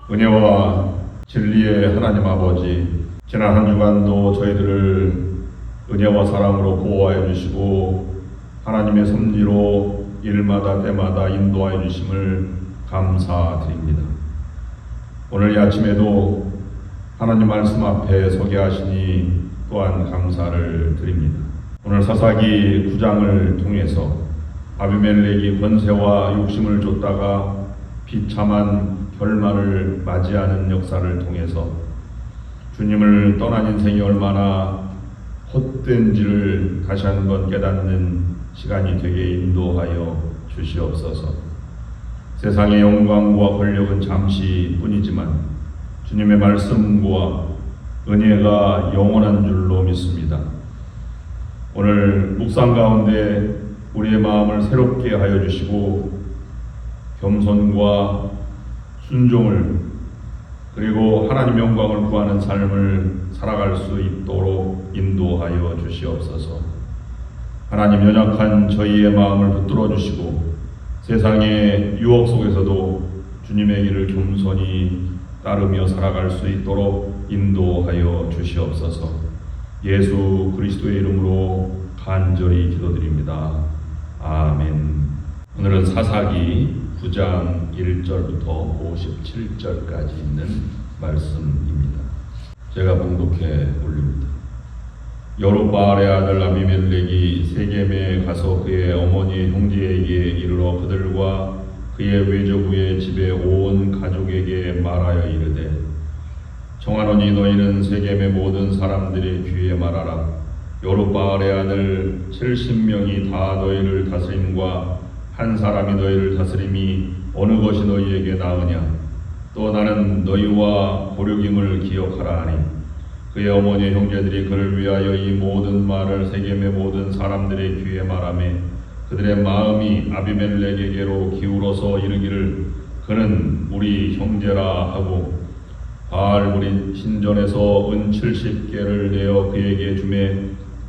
은혜와 진리의 하나님 아버지, 지난 한 주간도 저희들을 은혜와 사랑으로 보호하여 주시고 하나님의 섭리로 일마다 때마다 인도하여 주심을 감사드립니다. 오늘 이 아침에도 하나님 말씀 앞에 서게 하시니 또한 감사를 드립니다. 오늘 사사기 9장을 통해서 아비멜렉이 권세와 욕심을 쫓다가 비참한 결말을 맞이하는 역사를 통해서 주님을 떠난 인생이 얼마나 헛된지를 다시 한번 깨닫는 시간이 되게 인도하여 주시옵소서. 세상의 영광과 권력은 잠시뿐이지만 주님의 말씀과 은혜가 영원한 줄로 믿습니다. 오늘 묵상 가운데 우리의 마음을 새롭게 하여 주시고 겸손과 순종을 그리고 하나님 영광을 구하는 삶을 살아갈 수 있도록 인도하여 주시옵소서. 하나님, 연약한 저희의 마음을 붙들어 주시고 세상의 유혹 속에서도 주님의 길을 겸손히 따르며 살아갈 수 있도록 인도하여 주시옵소서. 예수 그리스도의 이름으로 간절히 기도드립니다. 아멘. 오늘은 사사기 9장 1절부터 57절까지 있는 말씀입니다. 제가 봉독해 올립니다. 여룹바알의 아들 아비멜렉이 세겜에 가서 그의 어머니 형제에게 이르러 그들과 그의 외조부의 집에 온 가족에게 말하여 이르되, 청하노니 너희는 세겜의 모든 사람들의 귀에 말하라. 여룹바알의 아들 70명이 다 너희를 다스림과 한 사람이 너희를 다스림이 어느 것이 너희에게 나으냐? 또 나는 너희와 고륙임을 기억하라 하니, 그의 어머니 형제들이 그를 위하여 이 모든 말을 세겜의 모든 사람들의 귀에 말하매 그들의 마음이 아비멜렉에게로 기울어서 이르기를 그는 우리 형제라 하고, 바알물인 신전에서 은 70개를 내어 그에게 주매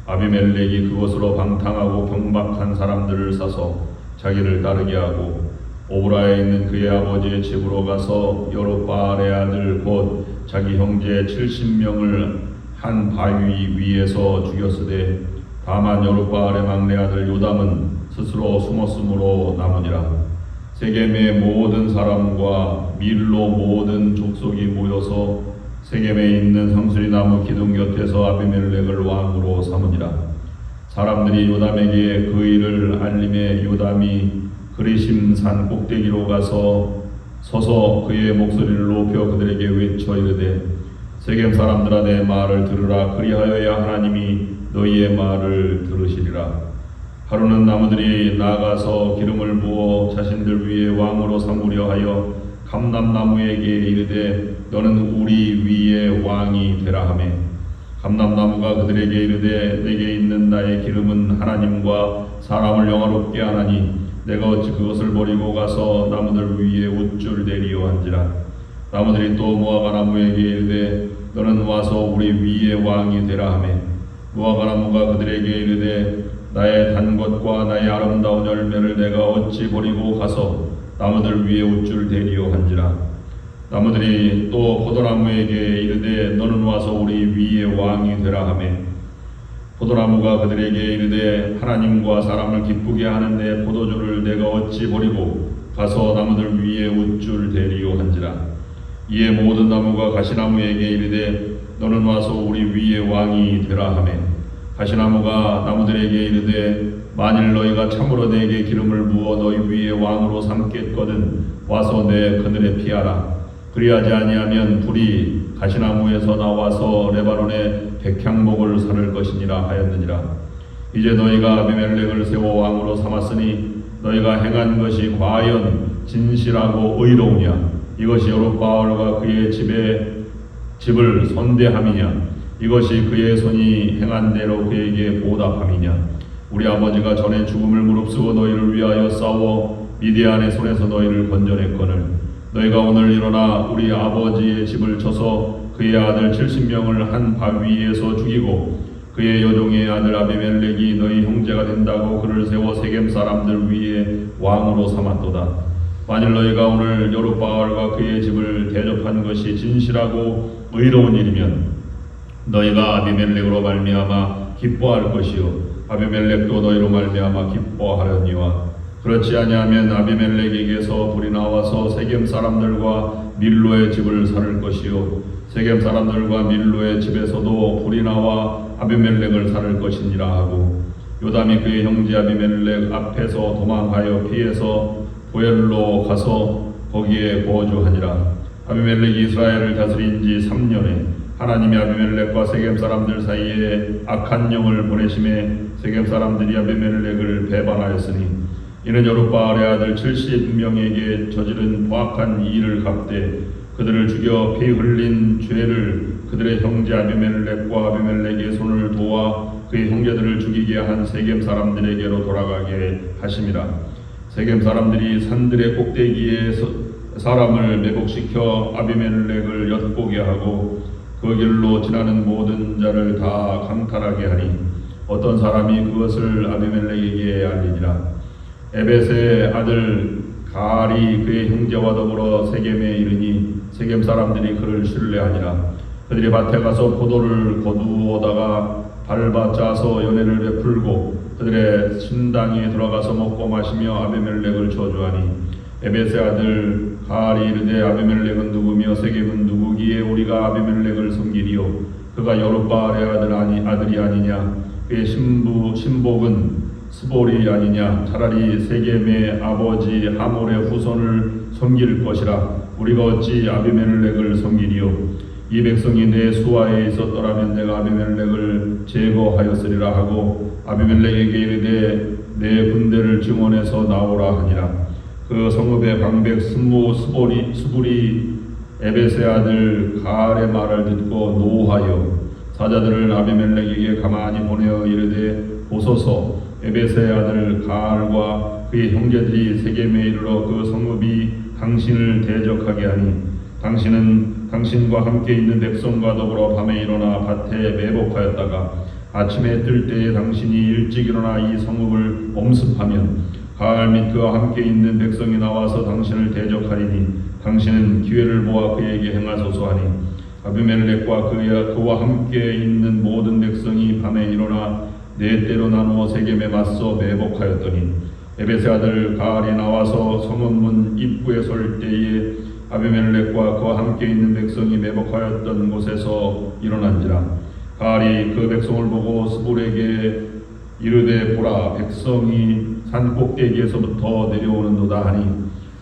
아비멜렉이 그것으로 방탕하고 경박한 사람들을 싸서 자기를 따르게 하고 오브라에 있는 그의 아버지의 집으로 가서 여룹바알의 아들 곧 자기 형제 70명을 한 바위 위에서 죽였으되, 다만 여룹바알의 막내 아들 요담은 스스로 숨었으므로 남으니라. 세겜의 모든 사람과 밀로 모든 족속이 모여서 세겜에 있는 상수리나무 기둥 곁에서 아비멜렉을 왕으로 삼으니라. 사람들이 요담에게 그 일을 알림해 요담이 그리심산 꼭대기로 가서 서서 그의 목소리를 높여 그들에게 외쳐 이르되, 세겜 사람들아 내 말을 들으라. 그리하여야 하나님이 너희의 말을 들으시리라. 하루는 나무들이 나가서 기름을 부어 자신들 위에 왕으로 삼으려 하여 감람나무에게 이르되 너는 우리 위에 왕이 되라 하매, 감람나무가 그들에게 이르되 내게 있는 나의 기름은 하나님과 사람을 영화롭게 하나니 내가 어찌 그것을 버리고 가서 나무들 위에 옷줄 내리요 한지라. 나무들이 또 무화과 나무에게 이르되 너는 와서 우리 위에 왕이 되라 하매, 무화과 나무가 그들에게 이르되 나의 단 것과 나의 아름다운 열매를 내가 어찌 버리고 가서 나무들 위에 옷줄 대리요 한지라. 나무들이 또 포도나무에게 이르되 너는 와서 우리 위에 왕이 되라 하매, 포도나무가 그들에게 이르되 하나님과 사람을 기쁘게 하는 내 포도주를 내가 어찌 버리고 가서 나무들 위에 옷줄 대리요 한지라. 이에 모든 나무가 가시나무에게 이르되 너는 와서 우리 위에 왕이 되라 하매, 가시나무가 나무들에게 이르되 만일 너희가 참으로 내게 기름을 부어 너희 위에 왕으로 삼겠거든 와서 내 그늘에 피하라. 그리하지 아니하면 불이 가시나무에서 나와서 레바논의 백향목을 사를 것이니라 하였느니라. 이제 너희가 아비멜렉을 세워 왕으로 삼았으니 너희가 행한 것이 과연 진실하고 의로우냐? 이것이 여룹바알과 그의 집을 선대함이냐? 이것이 그의 손이 행한 대로 그에게 보답함이냐? 우리 아버지가 전에 죽음을 무릅쓰고 너희를 위하여 싸워 미디안의 손에서 너희를 건져냈거늘 너희가 오늘 일어나 우리 아버지의 집을 쳐서 그의 아들 70명을 한 바위에서 죽이고 그의 여종의 아들 아비멜렉이 너희 형제가 된다고 그를 세워 세겜 사람들 위에 왕으로 삼았도다. 만일 너희가 오늘 여룻바알과 그의 집을 대접한 것이 진실하고 의로운 일이면 너희가 아비멜렉으로 말미암아 기뻐할 것이요 아비멜렉도 너희로 말미암아 기뻐하려니와 그렇지 아니하면 아비멜렉에게서 불이 나와서 세겜 사람들과 밀로의 집을 살을 것이요 세겜 사람들과 밀로의 집에서도 불이 나와 아비멜렉을 살을 것이니라 하고 요담이 그의 형제 아비멜렉 앞에서 도망하여 피해서 보엘로 가서 거기에 거주하니라. 아비멜렉이 이스라엘을 다스린 지 3년에 하나님이 아비멜렉과 세겜 사람들 사이에 악한 영을 보내심에 세겜 사람들이 아비멜렉을 배반하였으니 이는 여룻바알의 아들 70명에게 저지른 포악한 일을 갚되 그들을 죽여 피 흘린 죄를 그들의 형제 아비멜렉과 아비멜렉의 손을 도와 그의 형제들을 죽이게 한 세겜 사람들에게로 돌아가게 하심이라. 세겜 사람들이 산들의 꼭대기에 사람을 매복시켜 아비멜렉을 엿보게 하고 그 길로 지나는 모든 자를 다 강탈하게 하니 어떤 사람이 그것을 아비멜렉에게 알리니라. 에벳의 아들 가알이 그의 형제와 더불어 세겜에 이르니 세겜 사람들이 그를 신뢰하니라. 그들이 밭에 가서 포도를 거두어다가 밟아 짜서 연회를 베풀고 그들의 신당에 들어가서 먹고 마시며 아비멜렉을 저주하니 에벳의 아들 가알이 이르되 아비멜렉은 누구며 세겜은 누구기에 우리가 아비멜렉을 섬기리요 그가 여룻바알의 아들이 아니냐 그의 신복은 스볼이 아니냐 차라리 세겜의 아버지 하몰의 후손을 섬길 것이라 우리가 어찌 아비멜렉을 섬기리요 이 백성이 내 수하에 있었더라면 내가 아비멜렉을 제거하였으리라 하고 아비멜렉에게 이르되 내 군대를 증원해서 나오라 하니라. 그 성읍의 방백 스불이 에벳의 아들 가알의 말을 듣고 노하여 사자들을 아비멜렉에게 가만히 보내어 이르되 보소서 에벳의 아들 가알과 그의 형제들이 세겜에 이르러 그 성읍이 당신을 대적하게 하니 당신은 당신과 함께 있는 백성과 더불어 밤에 일어나 밭에 매복하였다가 아침에 뜰 때에 당신이 일찍 일어나 이 성읍을 엄습하면 가알 및 그와 함께 있는 백성이 나와서 당신을 대적하리니 당신은 기회를 보아 그에게 행하소서 하니 아비멜렉과 그와 함께 있는 모든 백성이 밤에 일어나 네 때로 나누어 세겜에 맞서 매복하였더니 에벳의 아들 가알이 나와서 성읍문 입구에 설 때에 아비멜렉과 그와 함께 있는 백성이 매복하였던 곳에서 일어난지라. 가알이 그 백성을 보고 스불에게 이르되 보라 백성이 산 꼭대기에서부터 내려오는도다 하니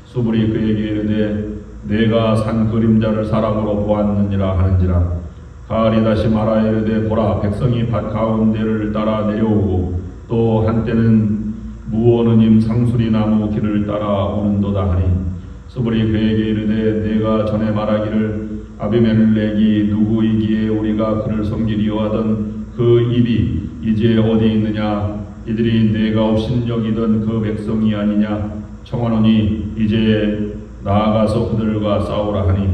스불이 그에게 이르되 내가 산 그림자를 사람으로 보았느니라 하는지라. 가알이 다시 말하여 이르되 보라 백성이 밭 가운데를 따라 내려오고 또 한때는 무오느님 상수리 나무 길을 따라 오는도다 하니 스불이 그에게 이르되 내가 전에 말하기를 아비멜렉이 누구이기에 우리가 그를 섬기리요 하던 그 입이 이제 어디 있느냐 이들이 내가 업신여기던 그 백성이 아니냐 청하노니 이제 나아가서 그들과 싸우라 하니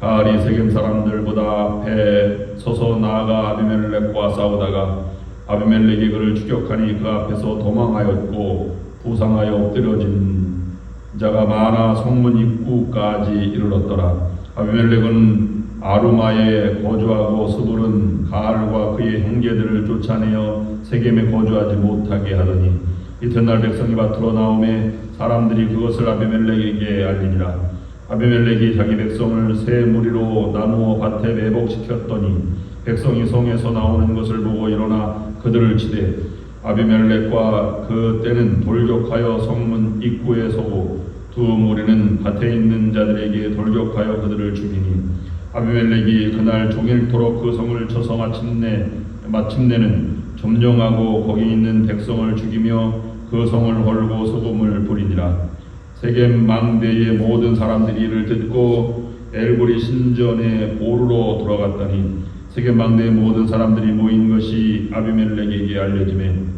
가알이 세겜 사람들보다 앞에 서서 나아가 아비멜렉과 싸우다가 아비멜렉이 그를 추격하니 그 앞에서 도망하였고 부상하여 엎드려진 자가 많아 성문 입구까지 이르렀더라. 아비멜렉은 아루마에 거주하고 스불은 가알과 그의 형제들을 쫓아내어 세겜에 거주하지 못하게 하더니 이튿날 백성이 밭으로 나오매 사람들이 그것을 아비멜렉에게 알리니라. 아비멜렉이 자기 백성을 세 무리로 나누어 밭에 매복시켰더니 백성이 성에서 나오는 것을 보고 일어나 그들을 치되 아비멜렉과 그 때는 돌격하여 성문 입구에 서고 두 무리는 밭에 있는 자들에게 돌격하여 그들을 죽이니 아비멜렉이 그날 종일토록 그 성을 쳐서 마침내는 점령하고 거기 있는 백성을 죽이며 그 성을 헐고 소금을 부리니라. 세겜 망대의 모든 사람들이 이를 듣고 엘구리 신전의 보루로 돌아갔더니 세겜 망대의 모든 사람들이 모인 것이 아비멜렉에게 알려지매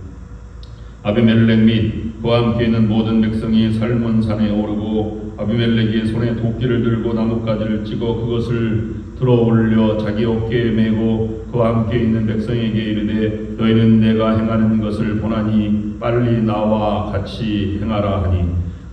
아비멜렉 및 그와 함께 있는 모든 백성이 살몬산에 오르고 아비멜렉이 손에 도끼를 들고 나뭇가지를 찍어 그것을 들어올려 자기 어깨에 메고 그와 함께 있는 백성에게 이르되 너희는 내가 행하는 것을 보나니 빨리 나와 같이 행하라 하니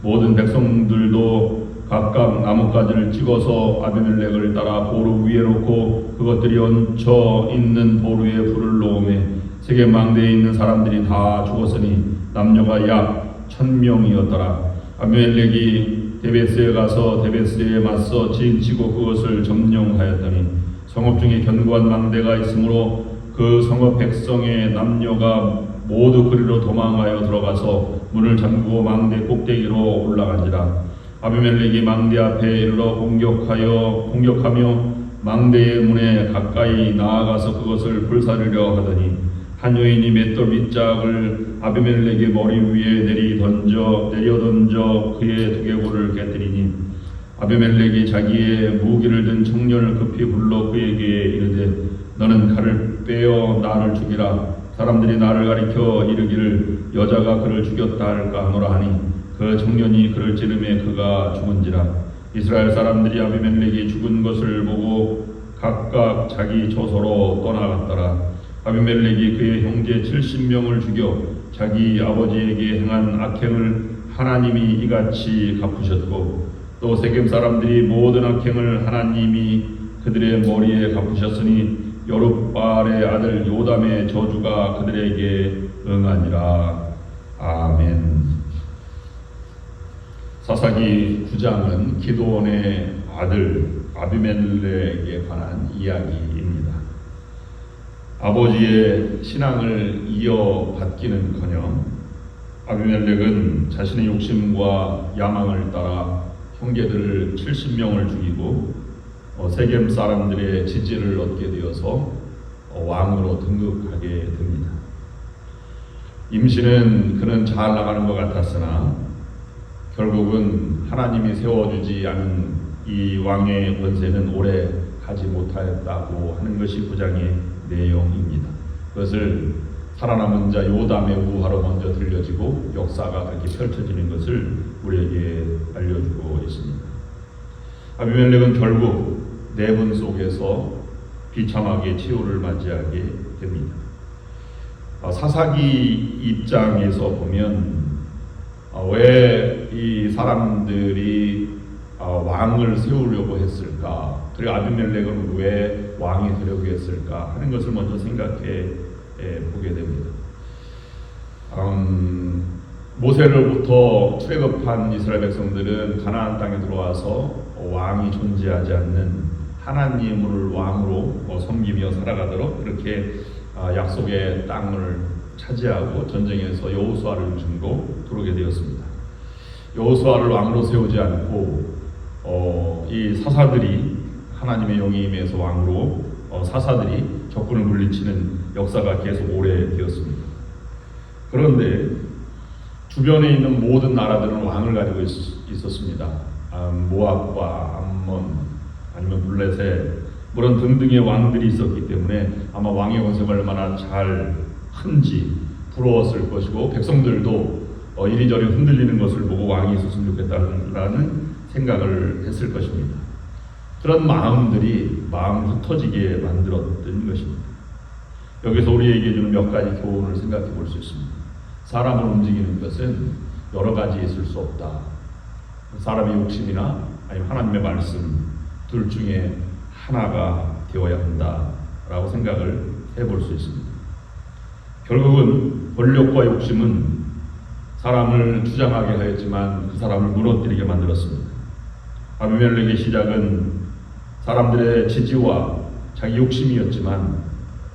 모든 백성들도 각각 나뭇가지를 찍어서 아비멜렉을 따라 보루 위에 놓고 그것들이 얹혀 있는 보루에 불을 놓으매 세겜 망대에 있는 사람들이 다 죽었으니 남녀가 약 1000명이었더라. 아비멜렉이 데베스에 가서 데베스에 맞서 진치고 그것을 점령하였더니 성읍 중에 견고한 망대가 있으므로 그 성읍 백성의 남녀가 모두 그리로 도망하여 들어가서 문을 잠그고 망대 꼭대기로 올라간지라. 아비멜렉이 망대 앞에 이르러 공격하며 망대의 문에 가까이 나아가서 그것을 불사르려 하더니 한 여인이 맷돌 밑짝을 아비멜렉의 머리 위에 내려 던져 그의 두개골을 깨뜨리니 아비멜렉이 자기의 무기를 든 청년을 급히 불러 그에게 이르되 너는 칼을 빼어 나를 죽이라. 사람들이 나를 가리켜 이르기를 여자가 그를 죽였다 할까 하노라 하니 그 청년이 그를 찌르매 그가 죽은지라. 이스라엘 사람들이 아비멜렉이 죽은 것을 보고 각각 자기 조소로 떠나갔더라. 아비멜렉이 그의 형제 70명을 죽여 자기 아버지에게 행한 악행을 하나님이 이같이 갚으셨고 또 세겜 사람들이 모든 악행을 하나님이 그들의 머리에 갚으셨으니 여룹바알의 아들 요담의 저주가 그들에게 응하니라. 아멘. 사사기 9장은 기드온의 아들 아비멜렉에 관한 이야기입니다. 아버지의 신앙을 이어받기는커녕 아비멜렉은 자신의 욕심과 야망을 따라 형제들을 70명을 죽이고 세겜 사람들의 지지를 얻게 되어서 왕으로 등극하게 됩니다. 임신은 그는 잘 나가는 것 같았으나 결국은 하나님이 세워주지 않은 이 왕의 권세는 오래 가지 못하였다고 하는 것이 9장의 내용입니다. 그것을 살아남은 자 요담의 우화로 먼저 들려지고 역사가 그렇게 펼쳐지는 것을 우리에게 알려주고 있습니다. 아비멜렉은 결국 내분 속에서 비참하게 치욕을 맞이하게 됩니다. 사사기 입장에서 보면 왜 이 사람들이 왕을 세우려고 했을까? 그리고 아비멜렉은 왜 왕이 되려고 했을까? 하는 것을 먼저 생각해 보게 됩니다. 모세로부터 출애굽한 이스라엘 백성들은 가나안 땅에 들어와서 왕이 존재하지 않는 하나님을 왕으로 섬기며 살아가도록 그렇게 약속의 땅을 차지하고 전쟁에서 여호수아를 중고 들어오게 되었습니다. 여호수아를 왕으로 세우지 않고 이 사사들이 하나님의 영이 임해서 왕으로 사사들이 적군을 물리치는 역사가 계속 오래되었습니다. 그런데 주변에 있는 모든 나라들은 왕을 가지고 있었습니다. 모압과 암몬 아니면 블레셋 그런 등등의 왕들이 있었기 때문에 아마 왕의 권세가 얼마나 잘 큰지 부러웠을 것이고 백성들도 이리저리 흔들리는 것을 보고 왕이 있었으면 좋겠다는 생각을 했을 것입니다. 그런 마음들이 마음을 흩어지게 만들었던 것입니다. 여기서 우리에게 주는 몇 가지 교훈을 생각해 볼 수 있습니다. 사람을 움직이는 것은 여러 가지 있을 수 없다. 사람의 욕심이나 아니면 하나님의 말씀 둘 중에 하나가 되어야 한다라고 생각을 해볼 수 있습니다. 결국은 권력과 욕심은 사람을 주장하게 하였지만 그 사람을 무너뜨리게 만들었습니다. 아비멜렉의 시작은 사람들의 지지와 자기 욕심이었지만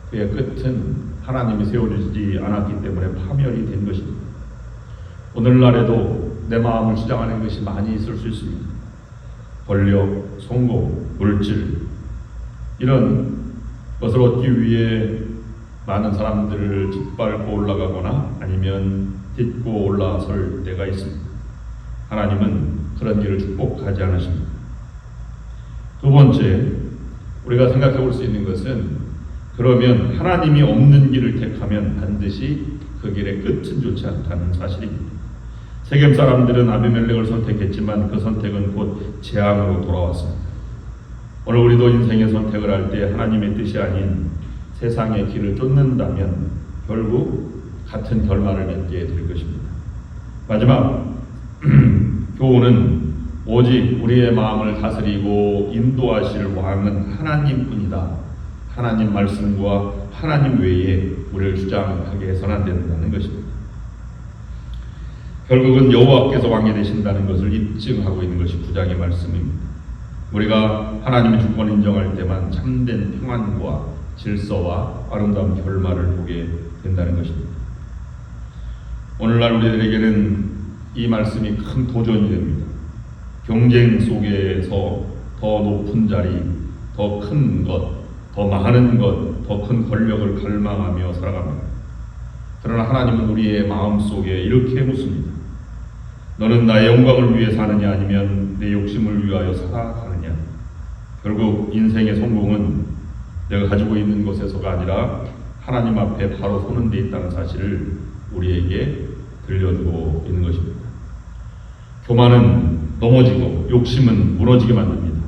그의 끝은 하나님이 세워주지 않았기 때문에 파멸이 된 것입니다. 오늘날에도 내 마음을 주장하는 것이 많이 있을 수 있습니다. 권력, 성공, 물질 이런 것을 얻기 위해 많은 사람들을 짓밟고 올라가거나 아니면 딛고 올라설 때가 있습니다. 하나님은 그런 일을 축복하지 않으십니다. 두 번째, 우리가 생각해 볼 수 있는 것은 그러면 하나님이 없는 길을 택하면 반드시 그 길의 끝은 좋지 않다는 사실입니다. 세겜 사람들은 아비멜렉을 선택했지만 그 선택은 곧 재앙으로 돌아왔습니다. 오늘 우리도 인생의 선택을 할 때 하나님의 뜻이 아닌 세상의 길을 쫓는다면 결국 같은 결말을 맺게 될 것입니다. 마지막 교훈은 오직 우리의 마음을 다스리고 인도하실 왕은 하나님뿐이다. 하나님 말씀과 하나님 외에 우리를 주장하게 해서는 안 된다는 것입니다. 결국은 여호와께서 왕이 되신다는 것을 입증하고 있는 것이 9장의 말씀입니다. 우리가 하나님의 주권을 인정할 때만 참된 평안과 질서와 아름다운 결말을 보게 된다는 것입니다. 오늘날 우리들에게는 이 말씀이 큰 도전이 됩니다. 경쟁 속에서 더 높은 자리, 더 큰 것, 더 많은 것, 더 큰 권력을 갈망하며 살아갑니다. 그러나 하나님은 우리의 마음속에 이렇게 묻습니다. 너는 나의 영광을 위해 사느냐 아니면 내 욕심을 위하여 살아가느냐. 결국 인생의 성공은 내가 가지고 있는 것에서가 아니라 하나님 앞에 바로 서는 데 있다는 사실을 우리에게 들려주고 있는 것입니다. 교만은 넘어지고 욕심은 무너지게 만듭니다.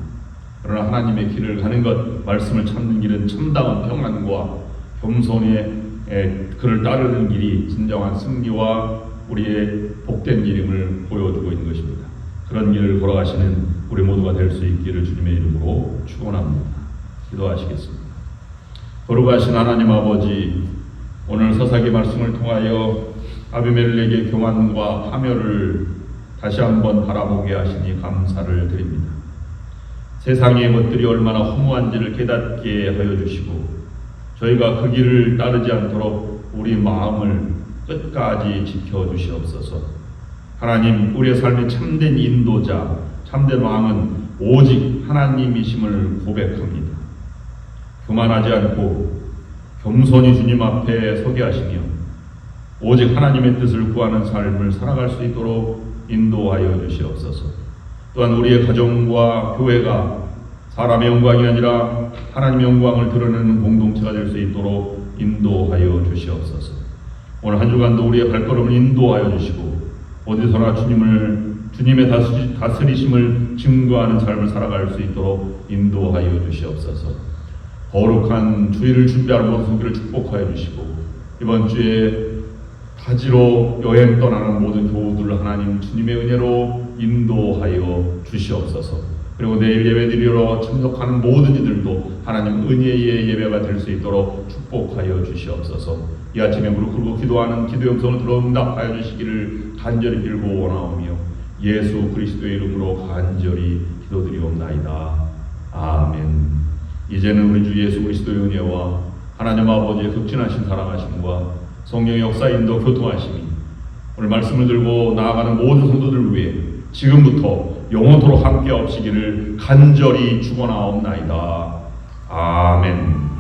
그러나 하나님의 길을 가는 것, 말씀을 찾는 길은 참다운 평안과 겸손의 그를 따르는 길이 진정한 승리와 우리의 복된 길임을 보여주고 있는 것입니다. 그런 길을 걸어가시는 우리 모두가 될 수 있기를 주님의 이름으로 축원합니다. 기도하시겠습니다. 거룩하신 하나님 아버지, 오늘 서사기 말씀을 통하여 아비멜렉의 교만과 파멸을 다시 한번 바라보게 하시니 감사를 드립니다. 세상의 것들이 얼마나 허무한지를 깨닫게 하여 주시고 저희가 그 길을 따르지 않도록 우리 마음을 끝까지 지켜주시옵소서. 하나님, 우리의 삶의 참된 인도자, 참된 왕은 오직 하나님이심을 고백합니다. 교만하지 않고 겸손히 주님 앞에 서게 하시며 오직 하나님의 뜻을 구하는 삶을 살아갈 수 있도록 인도하여 주시옵소서. 또한 우리의 가정과 교회가 사람의 영광이 아니라 하나님의 영광을 드러내는 공동체가 될 수 있도록 인도하여 주시옵소서. 오늘 한 주간도 우리의 발걸음을 인도하여 주시고 어디서나 주님의 다스리심을 증거하는 삶을 살아갈 수 있도록 인도하여 주시옵소서. 거룩한 주일을 준비하는 모든 성도를 축복하여 주시고 이번 주에 타지로 여행 떠나는 모든 교우들 하나님 주님의 은혜로 인도하여 주시옵소서. 그리고 내일 예배드리러 참석하는 모든 이들도 하나님 은혜의 예배가 될 수 있도록 축복하여 주시옵소서. 이 아침에 무릎 꿇고 기도하는 기도의 음성을 들어 응답하여 주시기를 간절히 빌고 원하오며 예수 그리스도의 이름으로 간절히 기도드리옵나이다. 아멘. 이제는 우리 주 예수 그리스도의 은혜와 하나님 아버지의 극진하신 사랑하심과 성령의 역사 인도 교통하심이 오늘 말씀을 들고 나아가는 모든 성도들을 위해 지금부터 영원토록 함께 하시기를 간절히 축원하옵나이다. 아멘.